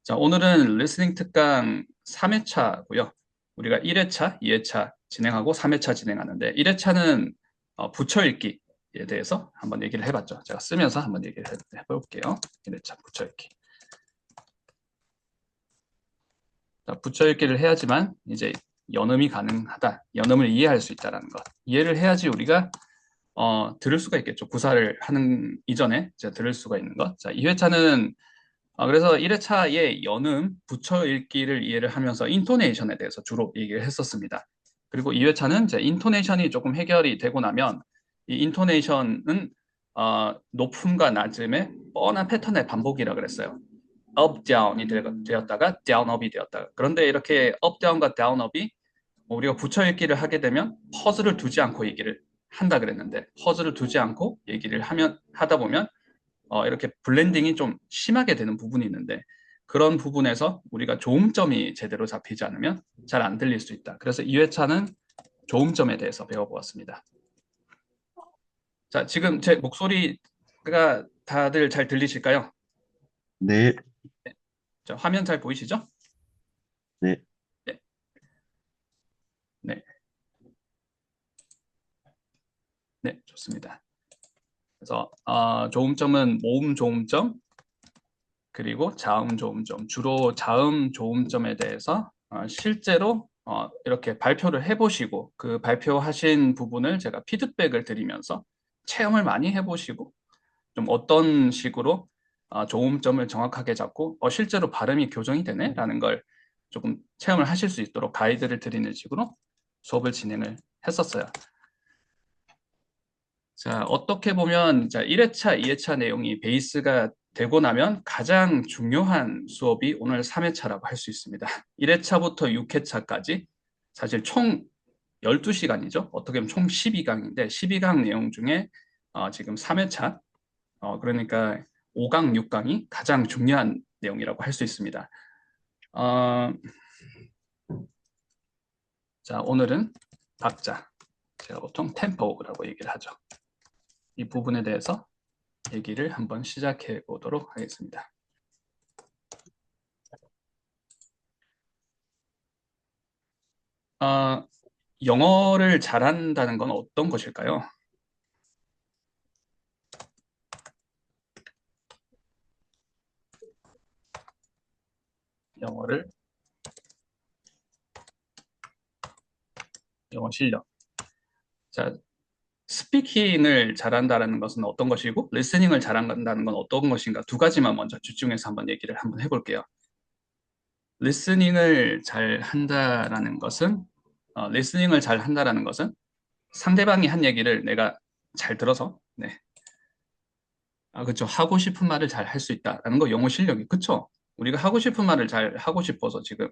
자, 오늘은 리스닝 특강 3회차고요. 우리가 1회차, 2회차 진행하고 3회차 진행하는데 1회차는 붙여 읽기에 대해서 한번 얘기를 해봤죠. 제가 쓰면서 한번 얘기를 해볼게요. 1회차 붙여 읽기. 자, 붙여 읽기를 해야지만 이제 연음이 가능하다. 연음을 이해할 수 있다는 것. 이해를 해야지 우리가 들을 수가 있겠죠. 구사를 하는 이전에 제가 들을 수가 있는 것. 자, 2회차는 그래서 1회차에 연음, 붙여 읽기를 이해를 하면서 인토네이션에 대해서 주로 얘기를 했었습니다. 그리고 2회차는 이제 인토네이션이 조금 해결이 되고 나면 이 인토네이션은 높음과 낮음의 뻔한 패턴의 반복이라 그랬어요. up, down이 되었다가 down, up이 되었다가. 그런데 이렇게 up, down과 down, up이 우리가 붙여 읽기를 하게 되면 퍼즐을 두지 않고 얘기를 한다 그랬는데 퍼즐을 두지 않고 얘기를 하다 보면 이렇게 블렌딩이 좀 심하게 되는 부분이 있는데 그런 부분에서 우리가 조음점이 제대로 잡히지 않으면 잘 안 들릴 수 있다. 그래서 2회차는 조음점에 대해서 배워보았습니다. 자, 지금 제 목소리가 다들 잘 들리실까요? 네, 자, 화면 잘 보이시죠? 네, 네, 네, 네, 좋습니다. 그래서 조음점은 모음 조음점 그리고 자음 조음점 주로 자음 조음점에 대해서 실제로 이렇게 발표를 해보시고 그 발표하신 부분을 제가 피드백을 드리면서 체험을 많이 해보시고 좀 어떤 식으로 조음점을 정확하게 잡고 실제로 발음이 교정이 되네라는 걸 조금 체험을 하실 수 있도록 가이드를 드리는 식으로 수업을 진행을 했었어요. 자, 어떻게 보면 자, 1회차, 2회차 내용이 베이스가 되고 나면 가장 중요한 수업이 오늘 3회차라고 할 수 있습니다. 1회차부터 6회차까지 사실 총 12시간이죠. 어떻게 보면 총 12강인데 12강 내용 중에 지금 3회차, 그러니까 5강, 6강이 가장 중요한 내용이라고 할 수 있습니다. 어, 자, 오늘은 박자, 제가 보통 템포라고 얘기를 하죠. 이 부분에 대해서 얘기를 한번 시작해 보도록 하겠습니다. 아, 영어를 잘한다는 건 어떤 것일까요? 영어를, 영어 실력. 자, 스피킹을 잘한다는 것은 어떤 것이고, 리스닝을 잘한다는 건 어떤 것인가? 두 가지만 먼저 집중해서 한번 얘기를 한번 해볼게요. 리스닝을 잘 한다라는 것은, 리스닝을 잘 한다라는 것은 상대방이 한 얘기를 내가 잘 들어서, 네. 그렇죠. 하고 싶은 말을 잘 할 수 있다라는 거 영어 실력이, 그렇죠. 우리가 하고 싶은 말을 잘 하고 싶어서 지금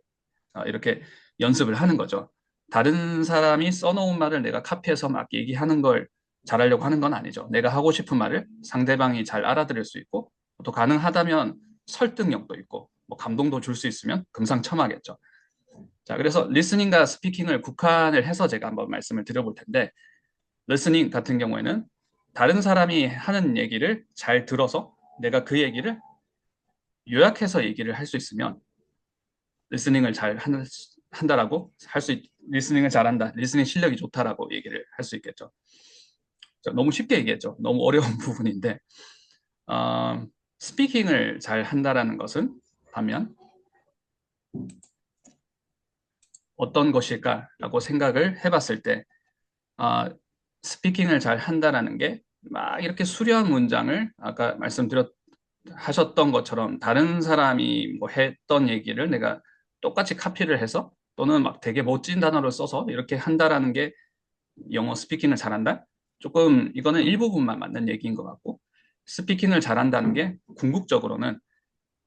이렇게 연습을 하는 거죠. 다른 사람이 써놓은 말을 내가 카피해서 막 얘기하는 걸 잘하려고 하는 건 아니죠. 내가 하고 싶은 말을 상대방이 잘 알아들을 수 있고, 또 가능하다면 설득력도 있고, 뭐 감동도 줄 수 있으면 금상첨화겠죠. 자, 그래서 리스닝과 스피킹을 국한을 해서 제가 한번 말씀을 드려볼 텐데, 리스닝 같은 경우에는 다른 사람이 하는 얘기를 잘 들어서 내가 그 얘기를 요약해서 얘기를 할 수 있으면 리스닝을 잘 한다라고 리스닝을 잘한다, 리스닝 실력이 좋다라고 얘기를 할 수 있겠죠. 너무 쉽게 얘기했죠. 너무 어려운 부분인데 어, 스피킹을 잘 한다라는 것은 반면 어떤 것일까라고 생각을 해봤을 때 어, 스피킹을 잘 한다라는 게 막 이렇게 수려한 문장을 아까 하셨던 것처럼 다른 사람이 뭐 했던 얘기를 내가 똑같이 카피를 해서 또는 막 되게 멋진 단어를 써서 이렇게 한다라는 게 영어 스피킹을 잘한다? 조금 이거는 일부분만 맞는 얘기인 것 같고 스피킹을 잘한다는 게 궁극적으로는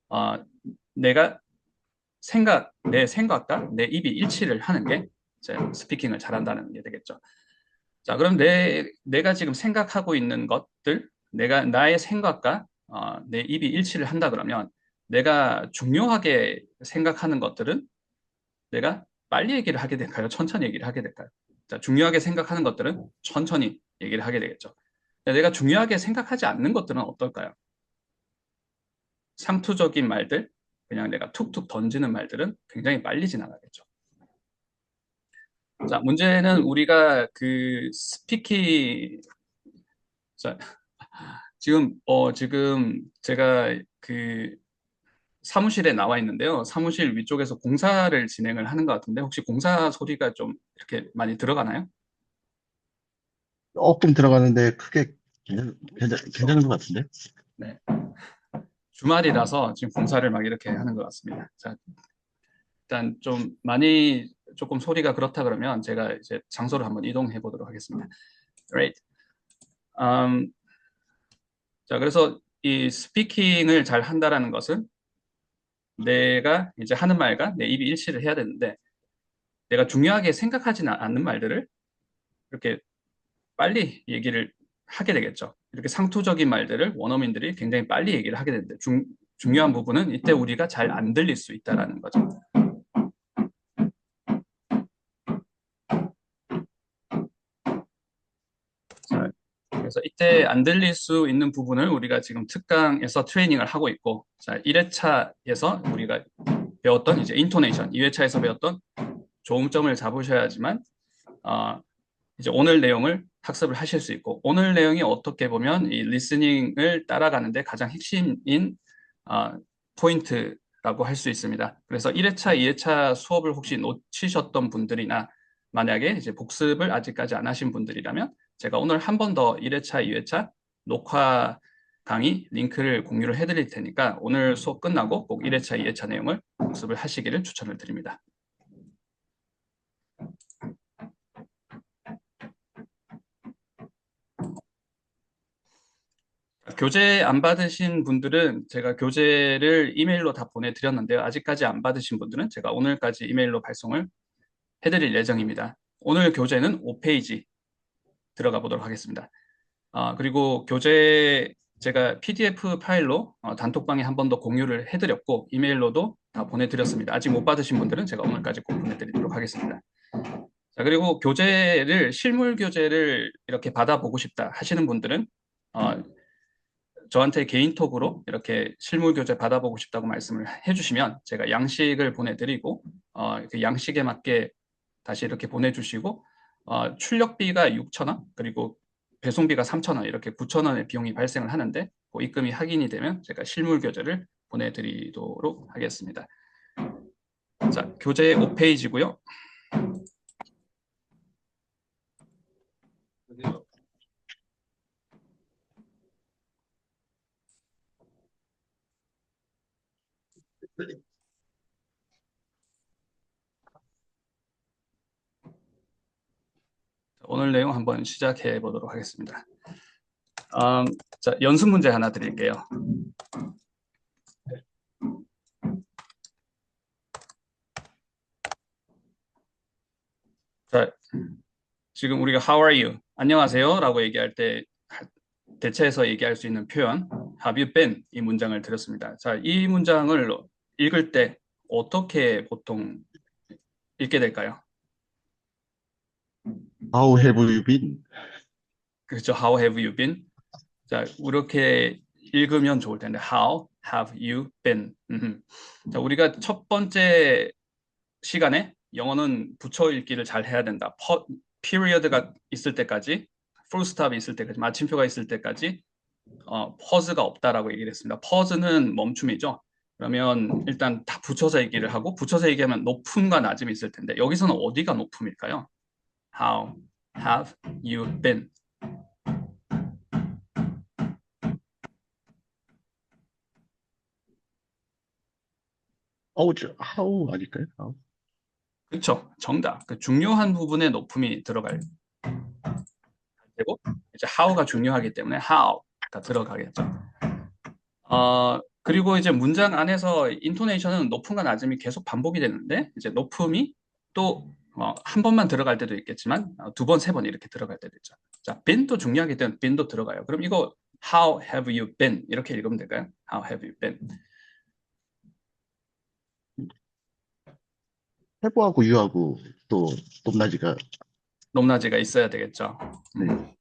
어, 내가 내 생각과 내 입이 일치를 하는 게 이제 스피킹을 잘한다는 게 되겠죠. 자, 그럼 내가 지금 생각하고 있는 것들, 나의 생각과 내 입이 일치를 한다 그러면 내가 중요하게 생각하는 것들은 내가 빨리 얘기를 하게 될까요? 천천히 얘기를 하게 될까요? 자, 중요하게 생각하는 것들은 천천히 얘기를 하게 되겠죠. 내가 중요하게 생각하지 않는 것들은 어떨까요? 상투적인 말들, 그냥 내가 툭툭 던지는 말들은 굉장히 빨리 지나가겠죠. 자, 문제는 우리가 그 스피킹, 자, 지금 제가 그 사무실에 나와 있는데요. 사무실 위쪽에서 공사를 진행을 하는 것 같은데 혹시 공사 소리가 좀 이렇게 많이 들어가나요? 조금 들어가는데 크게 괜찮은 것 같은데? 네. 주말이라서 지금 공사를 막 이렇게 하는 것 같습니다. 자, 일단 좀 많이 조금 소리가 그렇다 그러면 제가 이제 장소를 한번 이동해 보도록 하겠습니다. Right. 음, 자, 그래서 이 스피킹을 잘 한다라는 것은 내가 이제 하는 말과 내 입이 일치를 해야 되는데 내가 중요하게 생각하지 않는 말들을 이렇게 빨리 얘기를 하게 되겠죠. 이렇게 상투적인 말들을 원어민들이 굉장히 빨리 얘기를 하게 되는데 중요한 부분은 이때 우리가 잘 안 들릴 수 있다라는 거죠. 자, 그래서 이때 안 들릴 수 있는 부분을 우리가 지금 특강에서 트레이닝을 하고 있고, 자, 1회차에서 우리가 배웠던 이제 인토네이션, 2회차에서 배웠던 조음점을 잡으셔야지만 이제 오늘 내용을 학습을 하실 수 있고 오늘 내용이 어떻게 보면 이 리스닝을 따라가는데 가장 핵심인 어, 포인트라고 할 수 있습니다. 그래서 1회차, 2회차 수업을 혹시 놓치셨던 분들이나 만약에 이제 복습을 아직까지 안 하신 분들이라면 제가 오늘 한 번 더 1회차, 2회차 녹화 강의 링크를 공유를 해드릴 테니까 오늘 수업 끝나고 꼭 1회차, 2회차 내용을 복습을 하시기를 추천을 드립니다. 교재 안 받으신 분들은 제가 교재를 이메일로 다 보내드렸는데요. 아직까지 안 받으신 분들은 제가 오늘까지 이메일로 발송을 해드릴 예정입니다. 오늘 교재는 5페이지 들어가 보도록 하겠습니다. 그리고 교재 제가 PDF 파일로 단톡방에 한 번 더 공유를 해드렸고 이메일로도 다 보내드렸습니다. 아직 못 받으신 분들은 제가 오늘까지 꼭 보내드리도록 하겠습니다. 자, 그리고 교재를 실물 교재를 이렇게 받아보고 싶다 하시는 분들은 저한테 개인톡으로 이렇게 실물 교재 받아보고 싶다고 말씀을 해주시면 제가 양식을 보내드리고 그 양식에 맞게 다시 이렇게 보내주시고 출력비가 6,000원 그리고 배송비가 3,000원 이렇게 9,000원의 비용이 발생을 하는데 그 입금이 확인이 되면 제가 실물 교재를 보내드리도록 하겠습니다. 자, 교재 5페이지고요. 오늘 내용 한번 시작해 보도록 하겠습니다. 자, 연습 문제 하나 드릴게요. 자, 지금 우리가 How are you? 안녕하세요 라고 얘기할 때 대체해서 얘기할 수 있는 표현 Have you been? 이 문장을 드렸습니다. 자, 이 문장을 읽을 때 어떻게 보통 읽게 될까요? How have you been? 그렇죠. How have you been? 자, 이렇게 읽으면 좋을 텐데 How have you been? 자, 우리가 첫 번째 시간에 영어는 붙여 읽기를 잘 해야 된다. period가 있을 때까지, full stop이 있을 때까지, 마침표가 있을 때까지 퍼즈가 없다라고 얘기를 했습니다. 퍼즈는 멈춤이죠. 그러면 일단 다 붙여서 얘기를 하고 붙여서 얘기하면 높음과 낮음이 있을 텐데 여기서는 어디가 높음일까요? How have you been? How 아닐까요? How? 그렇죠. 정답. 그 중요한 부분에 높음이 들어갈 테고 이제 how가 중요하기 때문에 how가 들어가겠죠. 그리고 이제 문장 안에서 인토네이션은 높음과 낮음이 계속 반복이 되는데 이제 높음이 또 한 번만 들어갈 때도 있겠지만 두 번, 세 번 이렇게 들어갈 때도 있죠. 자, been도 중요하기 때문에 been도 들어가요. 그럼 이거 How have you been? 이렇게 읽으면 될까요? How have you been? have하고 you하고 또 높낮이가 높낮이가 있어야 되겠죠. 네.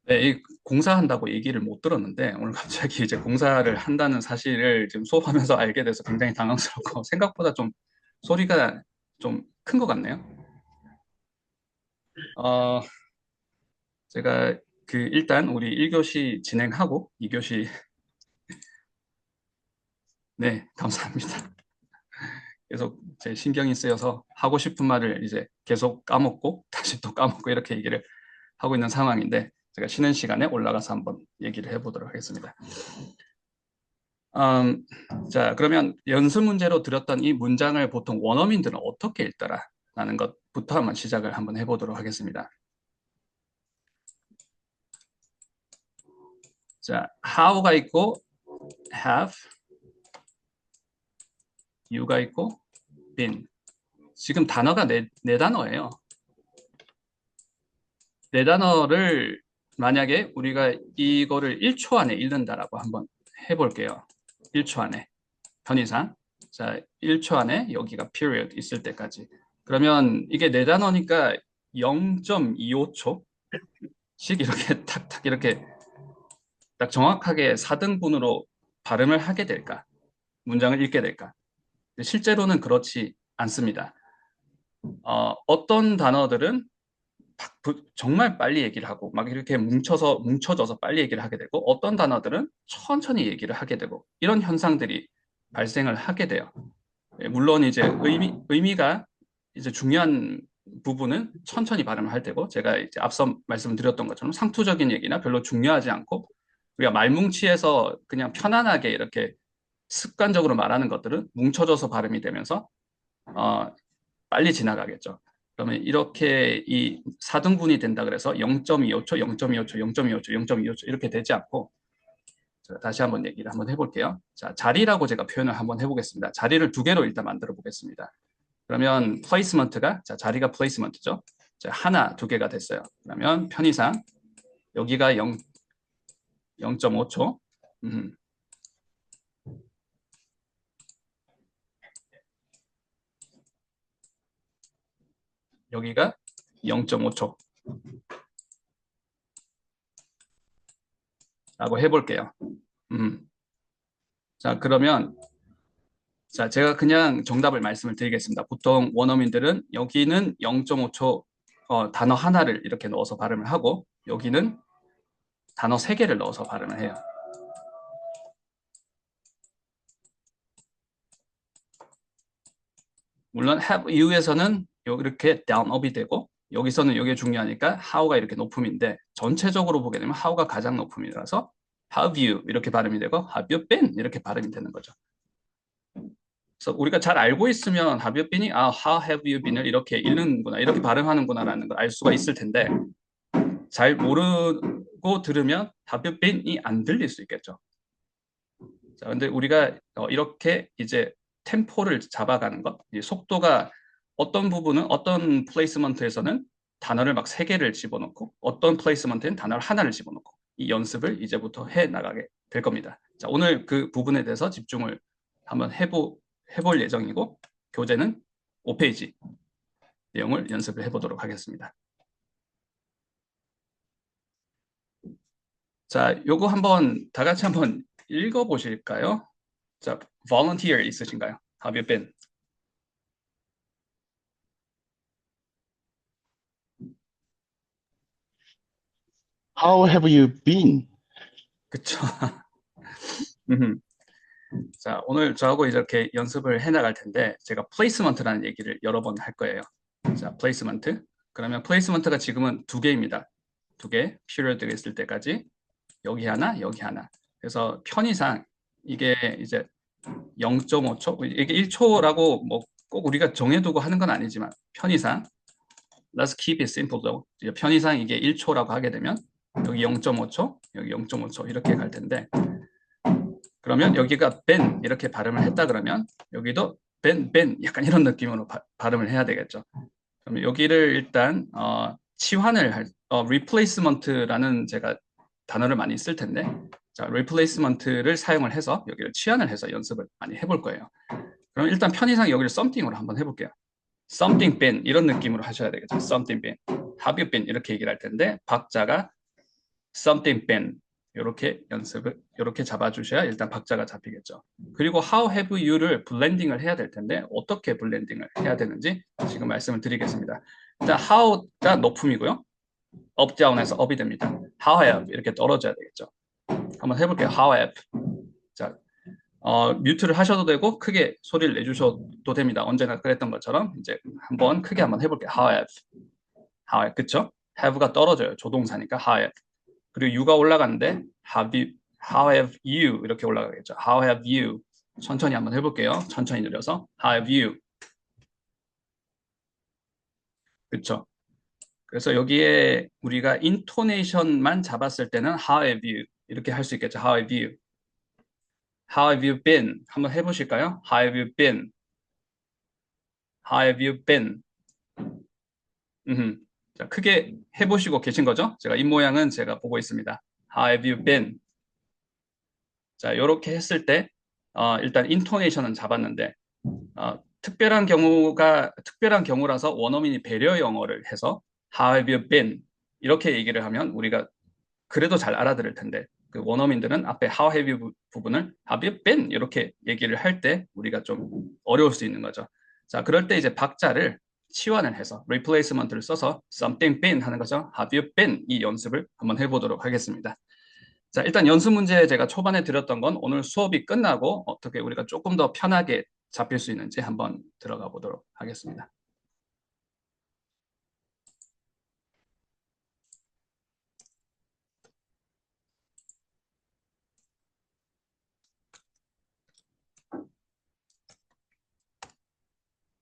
네, 이 공사한다고 얘기를 못 들었는데 오늘 갑자기 이제 공사를 한다는 사실을 지금 수업하면서 알게 돼서 굉장히 당황스럽고 생각보다 좀 소리가 좀 큰 것 같네요. 어, 제가 그 일단 우리 1교시 진행하고 2교시 네, 감사합니다. 계속 제 신경이 쓰여서 하고 싶은 말을 이제 계속 까먹고 다시 또 까먹고 이렇게 얘기를 하고 있는 상황인데 제가 쉬는 시간에 올라가서 한번 얘기를 해보도록 하겠습니다. 음, 자, 그러면 연습 문제로 드렸던 이 문장을 보통 원어민들은 어떻게 읽더라? 라는 것부터 한번 시작을 한번 해보도록 하겠습니다. 자, how가 있고 have, you가 있고 been. 지금 단어가 네 단어예요. 네 단어를 만약에 우리가 이거를 1초 안에 읽는다라고 한번 해볼게요. 1초 안에. 편의상. 자, 1초 안에 여기가 period 있을 때까지. 그러면 이게 네 단어니까 0.25초씩 이렇게 탁탁 이렇게 딱 정확하게 4등분으로 발음을 하게 될까? 문장을 읽게 될까? 실제로는 그렇지 않습니다. 어떤 단어들은 정말 빨리 얘기를 하고 막 이렇게 뭉쳐져서 빨리 얘기를 하게 되고 어떤 단어들은 천천히 얘기를 하게 되고 이런 현상들이 발생을 하게 돼요. 물론 이제 의미가 이제 중요한 부분은 천천히 발음을 할 때고 제가 이제 앞서 말씀드렸던 것처럼 상투적인 얘기나 별로 중요하지 않고 우리가 말뭉치해서 그냥 편안하게 이렇게 습관적으로 말하는 것들은 뭉쳐져서 발음이 되면서 어, 빨리 지나가겠죠. 그러면 이렇게 이 4등분이 된다 그래서 0.25초, 0.25초, 0.25초, 0.25초 이렇게 되지 않고 다시 한번 얘기를 한번 해볼게요. 자, 자리라고 제가 표현을 한번 해보겠습니다. 자리를 두 개로 일단 만들어 보겠습니다. 그러면 placement가 자, 자리가 placement죠. 자, 하나, 두 개가 됐어요. 그러면 편의상 여기가 0.5초. 여기가 0.5초 라고 해볼게요. 자, 그러면 자, 제가 그냥 정답을 말씀을 드리겠습니다. 보통 원어민들은 여기는 0.5초 단어 하나를 이렇게 넣어서 발음을 하고 여기는 단어 세 개를 넣어서 발음을 해요. 물론 have you에서는 이렇게 down up이 되고 여기서는 이게 중요하니까 how가 이렇게 높음인데 전체적으로 보게 되면 how가 가장 높음이라서 have you 이렇게 발음이 되고 have you been 이렇게 발음이 되는 거죠. 그래서 우리가 잘 알고 있으면 have you been이 how have you been을 이렇게 읽는구나 이렇게 발음하는구나라는 걸 알 수가 있을 텐데 잘 모르고 들으면 have you been이 안 들릴 수 있겠죠. 자, 근데 우리가 이렇게 이제 템포를 잡아가는 것, 속도가 어떤 부분은 어떤 플레이스먼트에서는 단어를 막 세 개를 집어넣고 어떤 플레이스먼트는 단어를 하나를 집어넣고 이 연습을 이제부터 해 나가게 될 겁니다. 자, 오늘 그 부분에 대해서 집중을 한번 해볼 예정이고 교재는 5페이지 내용을 연습을 해보도록 하겠습니다. 자, 요거 한번 다 같이 한번 읽어보실까요? 자, volunteer 있으신가요? Have you been? How have you been? 그쵸. 자, 오늘 저하고 이렇게 연습을 해나갈 텐데 제가 플레이스먼트라는 얘기를 여러 번 할 거예요. 자, 플레이스먼트. 그러면 플레이스먼트가 지금은 두 개입니다. 두 개, period가 있을 때까지 여기 하나, 여기 하나. 그래서 편의상 이게 이제 0.5초, 이게 1초라고 뭐 꼭 우리가 정해두고 하는 건 아니지만 편의상 Let's keep it simple though. 편의상 이게 1초라고 하게 되면 여기 0.5초, 여기 0.5초 이렇게 갈 텐데 그러면 여기가 been 이렇게 발음을 했다 그러면 여기도 been 약간 이런 느낌으로 발음을 해야 되겠죠. 그럼 여기를 일단 치환을 replacement라는 제가 단어를 많이 쓸 텐데 자, replacement를 사용을 해서 여기를 치환을 해서 연습을 많이 해볼 거예요. 그럼 일단 편의상 여기를 something으로 한번 해볼게요. something been 이런 느낌으로 하셔야 되겠죠. something been, have you been 이렇게 얘기를 할 텐데 박자가 something been 이렇게 연습을 이렇게 잡아주셔야 일단 박자가 잡히겠죠. 그리고 how have you를 블렌딩을 해야 될 텐데 어떻게 블렌딩을 해야 되는지 지금 말씀을 드리겠습니다. 일단 how가 높음이고요. up down에서 up이 됩니다. how have 이렇게 떨어져야 되겠죠. 한번 해볼게요. how have. 자, 뮤트를 하셔도 되고 크게 소리를 내주셔도 됩니다. 언제나 그랬던 것처럼 이제 한번 크게 한번 해볼게요. how have. how have. 그쵸? have가 떨어져요. 조동사니까 how have. 그리고 you가 올라가는데 how have you 이렇게 올라가겠죠. how have you. 천천히 한번 해볼게요. 천천히 늘려서 how have you. 그쵸? 그래서 여기에 우리가 인토네이션만 잡았을 때는 how have you 이렇게 할 수 있겠죠. how have you. How have you been? 한번 해보실까요? How have you been? How have you been? 자, 크게 해보시고 계신 거죠? 제가 입모양은 제가 보고 있습니다. How have you been? 자, 이렇게 했을 때 일단 인토네이션은 잡았는데 특별한 경우라서 원어민이 배려 영어를 해서 How have you been? 이렇게 얘기를 하면 우리가 그래도 잘 알아들을 텐데 그 원어민들은 앞에 how have you 부분을 have you been? 이렇게 얘기를 할 때 우리가 좀 어려울 수 있는 거죠. 자, 그럴 때 이제 박자를 치환을 해서 replacement를 써서 something been 하는 거죠. have you been? 이 연습을 한번 해보도록 하겠습니다. 자, 일단 연습 문제 제가 초반에 드렸던 건 오늘 수업이 끝나고 어떻게 우리가 조금 더 편하게 잡힐 수 있는지 한번 들어가 보도록 하겠습니다.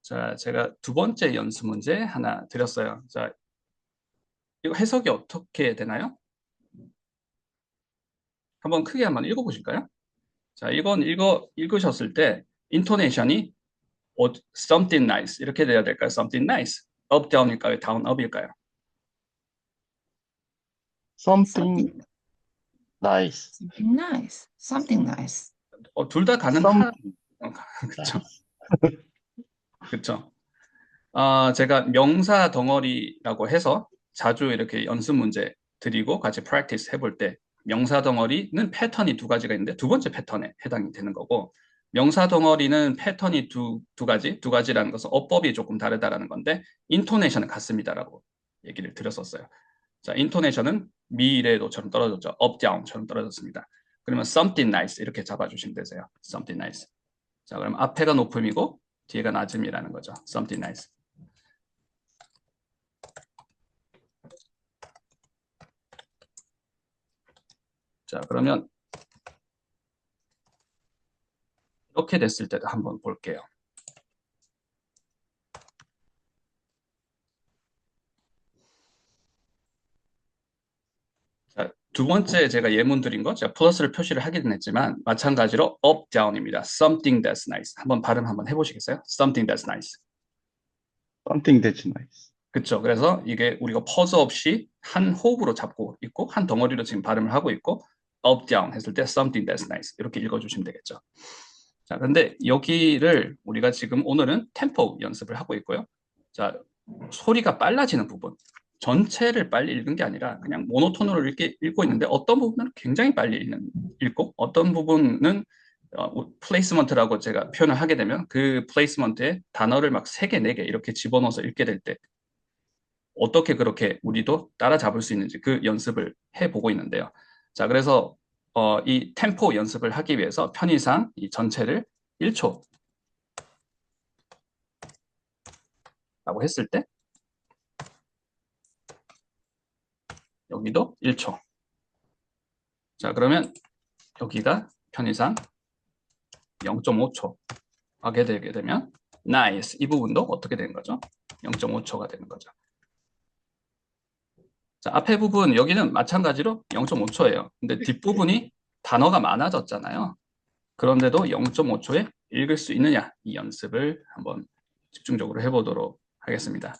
자, 제가 두 번째 연습 문제 하나 드렸어요. 자, 이거 해석이 어떻게 되나요? 한번 크게 한번 읽어보실까요? 자, 이건 읽으셨을 때 인토네이션이 something nice 이렇게 돼야 될까요? something nice. up down일까요? down up일까요? something nice. Something nice. Something nice. 둘 다 가능하. something 그렇죠. nice. 그렇죠. 제가 명사 덩어리라고 해서 자주 이렇게 연습 문제 드리고 같이 practice 해볼 때 명사 덩어리는 패턴이 두 가지가 있는데 두 번째 패턴에 해당이 되는 거고 명사 덩어리는 패턴이 두 가지라는 것은 어법이 조금 다르다라는 건데 인토네이션은 같습니다라고 얘기를 드렸었어요. 자, 인토네이션은 미래도처럼 떨어졌죠. up down처럼 떨어졌습니다. 그러면 something nice 이렇게 잡아주시면 되세요. something nice. 자, 그럼 앞에가 높음이고 뒤에가 낮음이라는 거죠. something nice. 자, 그러면 이렇게 됐을 때도 한번 볼게요. 자, 두 번째 제가 예문 드린 거, 제가 플러스를 표시를 하긴 했지만 마찬가지로 up, down입니다. something that's nice. 한번 발음 한번 해보시겠어요? something that's nice. something that's nice. 그렇죠. 그래서 이게 우리가 퍼즈 없이 한 호흡으로 잡고 있고 한 덩어리로 지금 발음을 하고 있고 up, down 했을 때 something that's nice 이렇게 읽어주시면 되겠죠. 자, 그런데 여기를 우리가 지금 오늘은 템포 연습을 하고 있고요. 자, 소리가 빨라지는 부분. 전체를 빨리 읽은 게 아니라 그냥 모노톤으로 읽고 있는데 어떤 부분은 굉장히 빨리 읽고 어떤 부분은 플레이스먼트라고 제가 표현을 하게 되면 그 플레이스먼트에 단어를 막 3개, 4개 이렇게 집어넣어서 읽게 될 때 어떻게 그렇게 우리도 따라잡을 수 있는지 그 연습을 해보고 있는데요. 자, 그래서 이 템포 연습을 하기 위해서 편의상 이 전체를 1초 라고 했을 때 여기도 1초. 자, 그러면 여기가 편의상 0.5초 하게 되게 되면 nice 이 부분도 어떻게 되는 거죠? 0.5초가 되는 거죠. 자, 앞에 부분 여기는 마찬가지로 0.5초예요. 근데 뒷부분이 단어가 많아졌잖아요. 그런데도 0.5초에 읽을 수 있느냐 이 연습을 한번 집중적으로 해보도록 하겠습니다.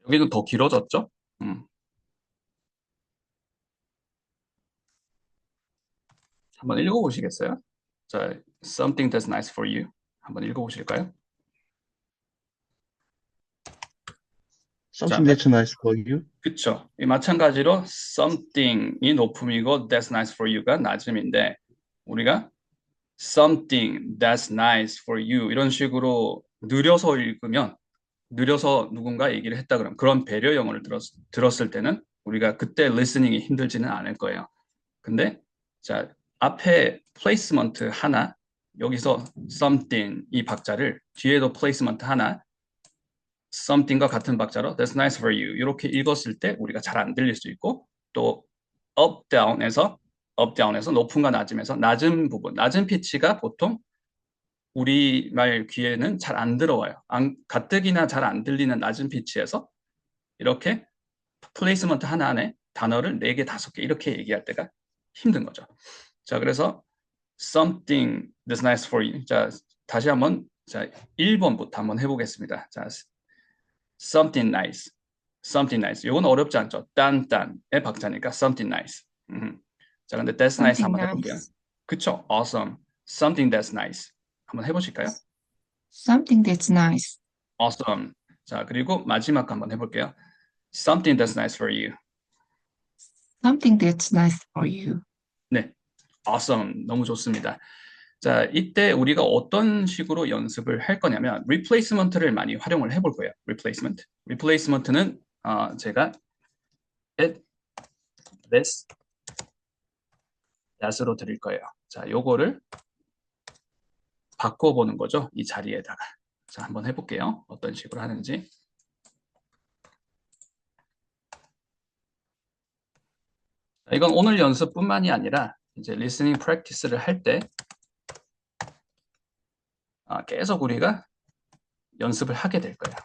여기는 더 길어졌죠? 한번 읽어보시겠어요? 자, something that's nice for you. 한번 읽어보실까요? 자, Something that's nice for you. 그쵸. 마찬가지로 something이 높음이고 that's nice for you가 낮음인데 우리가 something that's nice for you 이런 식으로 느려서 읽으면 느려서 누군가 얘기를 했다 그러면 그런 배려 영어를 들었을 때는 우리가 그때 listening이 힘들지는 않을 거예요. 근데 자 앞에 placement 하나 여기서 something 이 박자를 뒤에도 placement 하나 something과 같은 박자로 that's nice for you 이렇게 읽었을 때 우리가 잘 안 들릴 수 있고 또 up down에서 높음과 낮음에서 낮은 부분 낮은 피치가 보통 우리말 귀에는 잘 안 들어와요. 가뜩이나 잘 안 들리는 낮은 피치에서 이렇게 플레이스먼트 하나 안에 단어를 4개, 5개 이렇게 얘기할 때가 힘든 거죠. 자, 그래서 something that's nice for you. 자, 다시 한번 자, 1번부터 한번 해보겠습니다. 자, something nice. something nice. 이건 어렵지 않죠. 딴딴의 박자니까 something nice. 자, 근데 that's nice Something 한번 해볼게요. nice. 그쵸? awesome. something that's nice. 한번 해보실까요? Something that's nice. awesome. 자, 그리고 마지막 한번 해볼게요. something that's nice for you. Something that's nice for you. 네, awesome. 너무 좋습니다. 자, 이때 우리가 어떤 식으로 연습을 할 거냐면 replacement를 많이 활용을 해볼 거예요. replacement. replacement는 제가 at, this, that으로 드릴 거예요. 자, 요거를 바꿔보는 거죠. 이 자리에다가. 자, 한번 해볼게요. 어떤 식으로 하는지. 자, 이건 오늘 연습뿐만이 아니라 이제 listening practice를 할 때 계속 우리가 연습을 하게 될 거예요.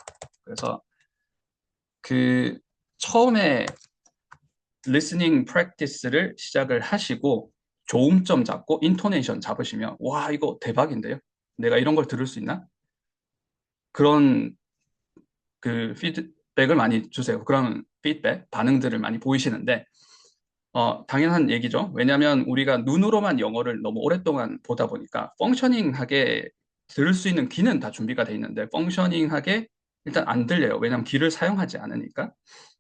그래서 그 처음에 listening practice를 시작을 하시고 조음점 잡고 intonation 잡으시면 와 이거 대박인데요. 내가 이런 걸 들을 수 있나? 그런 그 피드백을 많이 주세요. 그런 피드백 반응들을 많이 보이시는데 당연한 얘기죠. 왜냐하면 우리가 눈으로만 영어를 너무 오랫동안 보다 보니까 펑셔닝하게 들을 수 있는 귀는 다 준비가 돼 있는데 펑셔닝하게 일단 안 들려요. 왜냐하면 귀를 사용하지 않으니까.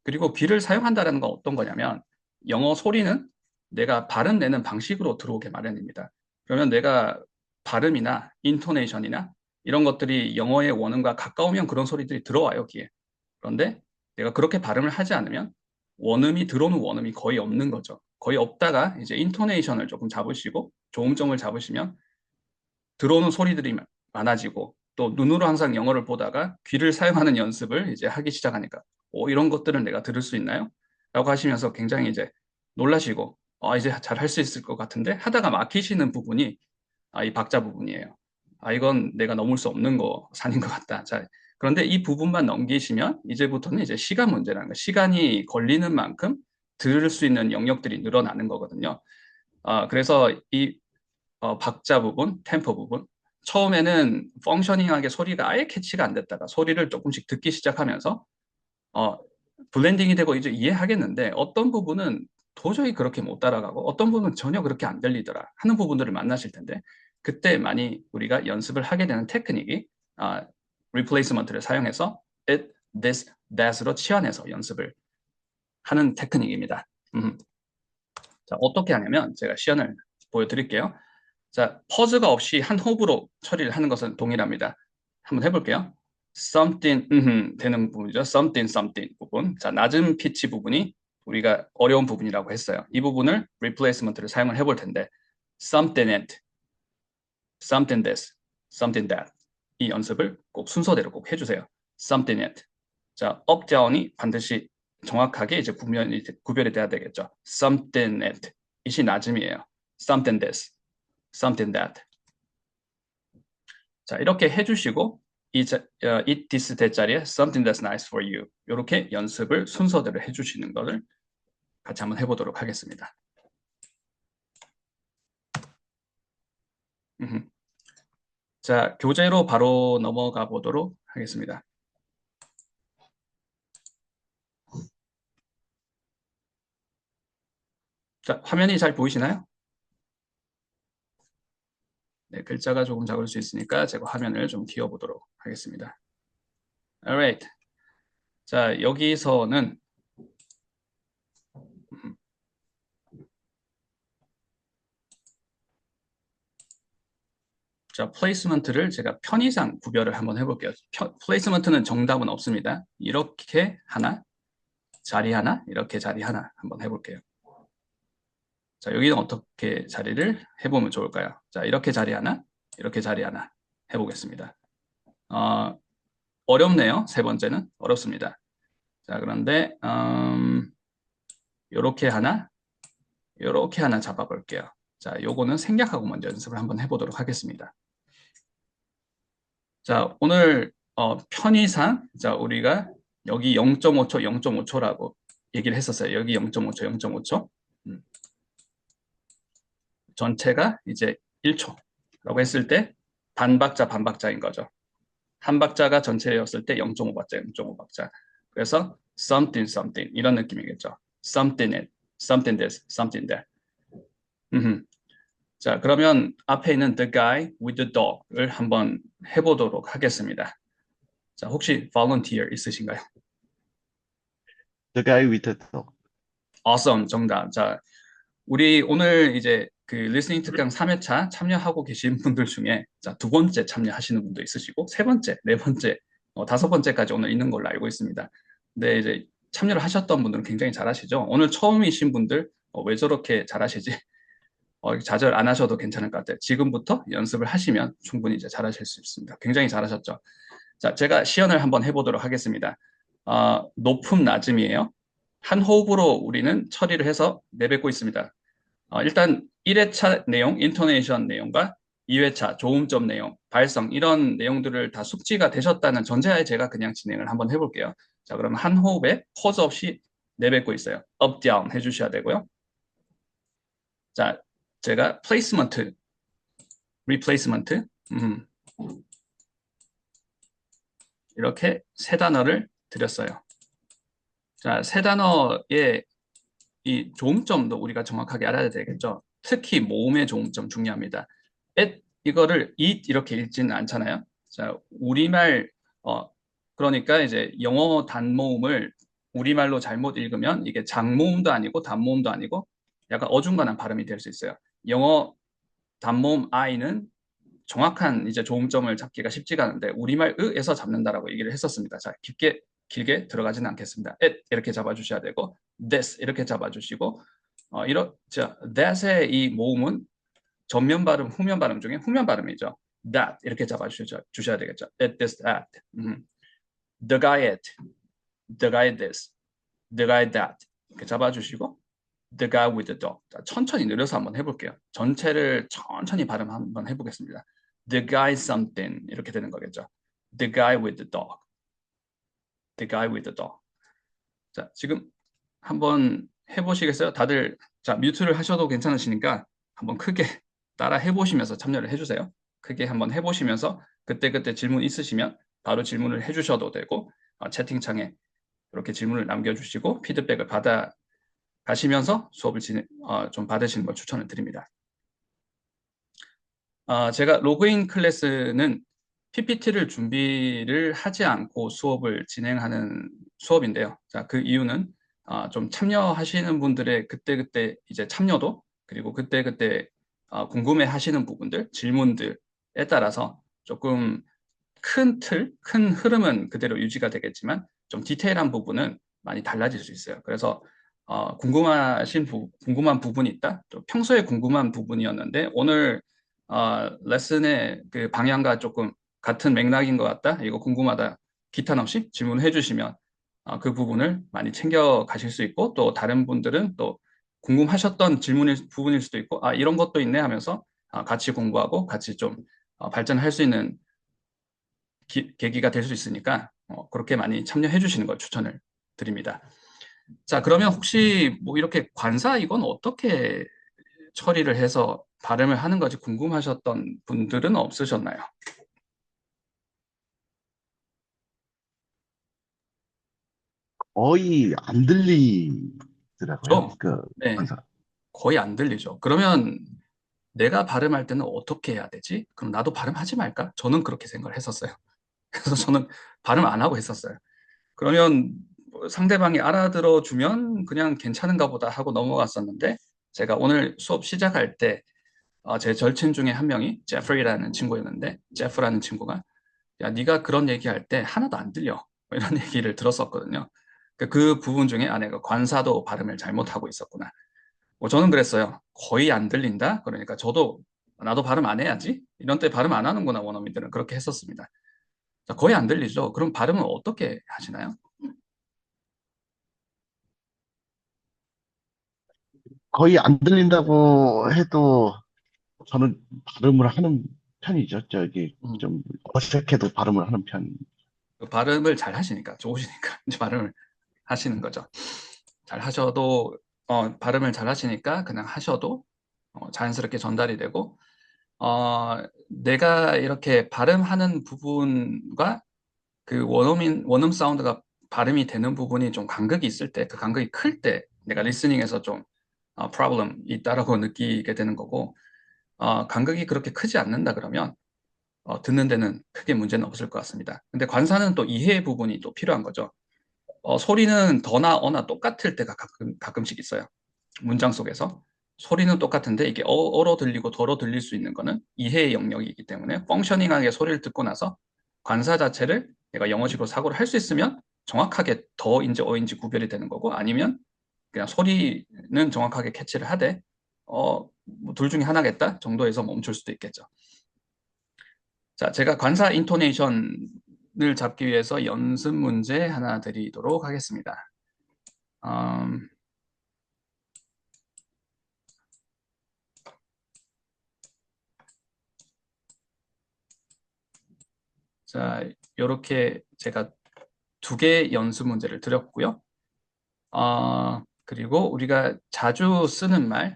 그리고 귀를 사용한다는 건 어떤 거냐면 영어 소리는 내가 발음 내는 방식으로 들어오게 마련입니다. 그러면 내가 발음이나 인토네이션이나 이런 것들이 영어의 원음과 가까우면 그런 소리들이 들어와요, 귀에. 그런데 내가 그렇게 발음을 하지 않으면 원음이 들어오는 원음이 거의 없는 거죠. 거의 없다가 이제 인토네이션을 조금 잡으시고 조음점을 잡으시면 들어오는 소리들이 많아지고 또 눈으로 항상 영어를 보다가 귀를 사용하는 연습을 이제 하기 시작하니까 이런 것들은 내가 들을 수 있나요? 라고 하시면서 굉장히 이제 놀라시고 이제 잘 할 수 있을 것 같은데 하다가 막히시는 부분이 이 박자 부분이에요. 이건 내가 넘을 수 없는 거 산인 것 같다. 자, 그런데 이 부분만 넘기시면 이제부터는 이제 시간 문제라는 거. 시간이 걸리는 만큼 들을 수 있는 영역들이 늘어나는 거거든요. 그래서 이 박자 부분, 템포 부분. 처음에는 펑셔닝하게 소리가 아예 캐치가 안 됐다가 소리를 조금씩 듣기 시작하면서 블렌딩이 되고 이제 이해하겠는데 어떤 부분은 도저히 그렇게 못 따라가고 어떤 부분은 전혀 그렇게 안 들리더라 하는 부분들을 만나실 텐데 그때 많이 우리가 연습을 하게 되는 테크닉이 replacement를 사용해서 it, this, that으로 치환해서 연습을 하는 테크닉입니다. 자, 어떻게 하냐면 제가 시연을 보여드릴게요. 자, 퍼즈가 없이 한 호흡으로 처리를 하는 것은 동일합니다. 한번 해볼게요. something 되는 부분이죠. something 부분. 자, 낮은 피치 부분이 우리가 어려운 부분이라고 했어요. 이 부분을 replacement를 사용을 해볼 텐데 something and, something this, something that 이 연습을 꼭 순서대로 꼭 해주세요. something and. 자, up down이 반드시 정확하게 이제 구별이 돼야 되겠죠. something and 이시 낮음이에요. something this, something that. 자, 이렇게 해주시고 it this that 자리에 something that's nice for you 이렇게 연습을 순서대로 해주시는 것을 같이 한번 해보도록 하겠습니다. 자, 교재로 바로 넘어가 보도록 하겠습니다. 자, 화면이 잘 보이시나요? 네, 글자가 조금 작을 수 있으니까 제가 화면을 좀 키워보도록 하겠습니다. Alright. 자, 여기서는 자, 플레이스먼트를 제가 편의상 구별을 한번 해볼게요. 플레이스먼트는 정답은 없습니다. 이렇게 하나, 자리 하나, 이렇게 자리 하나 한번 해볼게요. 자, 여기는 어떻게 자리를 해보면 좋을까요? 자, 이렇게 자리 하나, 이렇게 자리 하나 해보겠습니다. 어렵네요. 세 번째는 어렵습니다. 자, 그런데 요렇게 하나, 요렇게 하나 잡아볼게요. 자, 요거는 생략하고 먼저 연습을 한번 해보도록 하겠습니다. 자, 오늘 편의상 자, 우리가 여기 0.5초, 0.5초라고 얘기를 했었어요. 여기 0.5초, 0.5초. 전체가 이제 1초라고 했을 때 반박자, 반박자인 거죠. 한 박자가 전체였을 때 0.5박자, 0.5박자. 그래서 something, something 이런 느낌이겠죠. something it, something this, something that. 자, 그러면 앞에 있는 the guy with the dog을 한번 해보도록 하겠습니다. 자, 혹시 volunteer 있으신가요? The guy with the dog. Awesome, 정답. 자, 우리 오늘 이제 그 리스닝 특강 3회차 참여하고 계신 분들 중에 자, 두 번째 참여하시는 분도 있으시고 세 번째, 네 번째, 다섯 번째까지 오늘 있는 걸로 알고 있습니다. 근데 이제 참여를 하셨던 분들은 굉장히 잘하시죠. 오늘 처음이신 분들 왜 저렇게 잘하시지? 좌절 안 하셔도 괜찮을 것 같아요. 지금부터 연습을 하시면 충분히 이제 잘하실 수 있습니다. 굉장히 잘하셨죠. 자, 제가 시연을 한번 해보도록 하겠습니다. 높음, 낮음이에요. 한 호흡으로 우리는 처리를 해서 내뱉고 있습니다. 일단 1회차 내용, 인토네이션 내용과 2회차 조음점 내용, 발성 이런 내용들을 다 숙지가 되셨다는 전제하에 제가 그냥 진행을 한번 해볼게요. 자, 그럼 한 호흡에 퍼즈 없이 내뱉고 있어요. up, down 해주셔야 되고요. 자, 제가 placement, replacement 이렇게 세 단어를 드렸어요. 자, 세 단어의 이 조음점도 우리가 정확하게 알아야 되겠죠. 특히 모음의 조음점 중요합니다. at 이거를 it 이렇게 읽지는 않잖아요. 자, 우리말 그러니까 이제 영어 단모음을 우리말로 잘못 읽으면 이게 장모음도 아니고 단모음도 아니고 약간 어중간한 발음이 될 수 있어요. 영어 단모음 I는 정확한 이제 조음점을 잡기가 쉽지가 않은데 우리말 으에서 잡는다라고 얘기를 했었습니다. 자, 길게 들어가지는 않겠습니다. at 이렇게 잡아주셔야 되고 this 이렇게 잡아주시고 자, that의 이 모음은 전면 발음, 후면 발음 중에 후면 발음이죠. that 이렇게 잡아주셔야 되겠죠. at this, at. the guy at, the guy this, the guy that 이렇게 잡아주시고 the guy with the dog. 자, 천천히 느려서 한번 해볼게요. 전체를 천천히 발음 한번 해보겠습니다. The guy something 이렇게 되는 거겠죠. The guy with the dog. The guy with the dog. 자, 지금 한번 해보시겠어요? 다들 자, 뮤트를 하셔도 괜찮으시니까 한번 크게 따라 해보시면서 참여를 해주세요. 크게 한번 해보시면서 그때그때 질문 있으시면 바로 질문을 해주셔도 되고 채팅창에 이렇게 질문을 남겨주시고 피드백을 받아 가시면서 수업을 좀 받으시는 걸 추천을 드립니다. 제가 로그인 클래스는 PPT를 준비를 하지 않고 수업을 진행하는 수업인데요. 자, 그 이유는 좀 참여하시는 분들의 그때그때 이제 참여도 그리고 그때그때 궁금해 하시는 부분들, 질문들에 따라서 조금 큰 틀, 큰 흐름은 그대로 유지가 되겠지만 좀 디테일한 부분은 많이 달라질 수 있어요. 그래서 궁금한 부분이 있다. 또 평소에 궁금한 부분이었는데 오늘 레슨의 그 방향과 조금 같은 맥락인 것 같다. 이거 궁금하다. 기탄 없이 질문해 주시면 그 부분을 많이 챙겨 가실 수 있고 또 다른 분들은 또 궁금하셨던 부분일 수도 있고 이런 것도 있네 하면서 같이 공부하고 같이 좀 발전할 수 있는 계기가 될 수 있으니까 그렇게 많이 참여해 주시는 걸 추천을 드립니다. 자, 그러면 혹시 뭐 이렇게 관사 이건 어떻게 처리를 해서 발음을 하는 건지 궁금하셨던 분들은 없으셨나요? 거의 안 들리더라고요. 저? 네, 관사. 거의 안 들리죠. 그러면 내가 발음할 때는 어떻게 해야 되지? 그럼 나도 발음하지 말까? 저는 그렇게 생각을 했었어요. 그래서 저는 발음 안 하고 했었어요. 그러면 뭐 상대방이 알아들어 주면 그냥 괜찮은가 보다 하고 넘어갔었는데, 제가 오늘 수업 시작할 때 제 절친 중에 한 명이 제프리라는 친구였는데, 제프라는 친구가 야, 네가 그런 얘기할 때 하나도 안 들려, 뭐 이런 얘기를 들었었거든요. 그 부분 중에 내가 관사도 발음을 잘못하고 있었구나. 뭐 저는 그랬어요. 거의 안 들린다? 그러니까 저도 나도 발음 안 해야지. 이런 때 발음 안 하는구나, 원어민들은. 그렇게 했었습니다. 자, 거의 안 들리죠. 그럼 발음은 어떻게 하시나요? 거의 안 들린다고 해도 저는 발음을 하는 편이죠. 저기 음, 좀 어색해도 발음을 하는 편. 그 발음을 잘 하시니까, 좋으시니까 이제 발음을 하시는 거죠. 잘 하셔도, 발음을 잘 하시니까 그냥 하셔도 자연스럽게 전달이 되고, 내가 이렇게 발음하는 부분과 그 원음 사운드가 발음이 되는 부분이 좀 간극이 있을 때, 그 간극이 클 때 내가 리스닝에서 좀 프로블럼 있다라고 느끼게 되는 거고, 간극이 그렇게 크지 않는다 그러면 듣는 데는 크게 문제는 없을 것 같습니다. 근데 관사는 또 이해 부분이 또 필요한 거죠. 소리는 더나 어나 똑같을 때가 가끔씩 있어요. 문장 속에서. 소리는 똑같은데 이게 어로 들리고 더러 들릴 수 있는 거는 이해의 영역이기 때문에, 펑셔닝하게 소리를 듣고 나서 관사 자체를 내가 영어식으로 사고를 할 수 있으면 정확하게 더인지 어인지 구별이 되는 거고, 아니면 그냥 소리는 정확하게 캐치를 하되 뭐둘 중에 하나겠다 정도에서 멈출 수도 있겠죠. 자, 제가 관사 인토네이션을 잡기 위해서 연습 문제 하나 드리도록 하겠습니다. 음, 자, 이렇게 제가 두 개 연습 문제를 드렸고요. 그리고 우리가 자주 쓰는 말,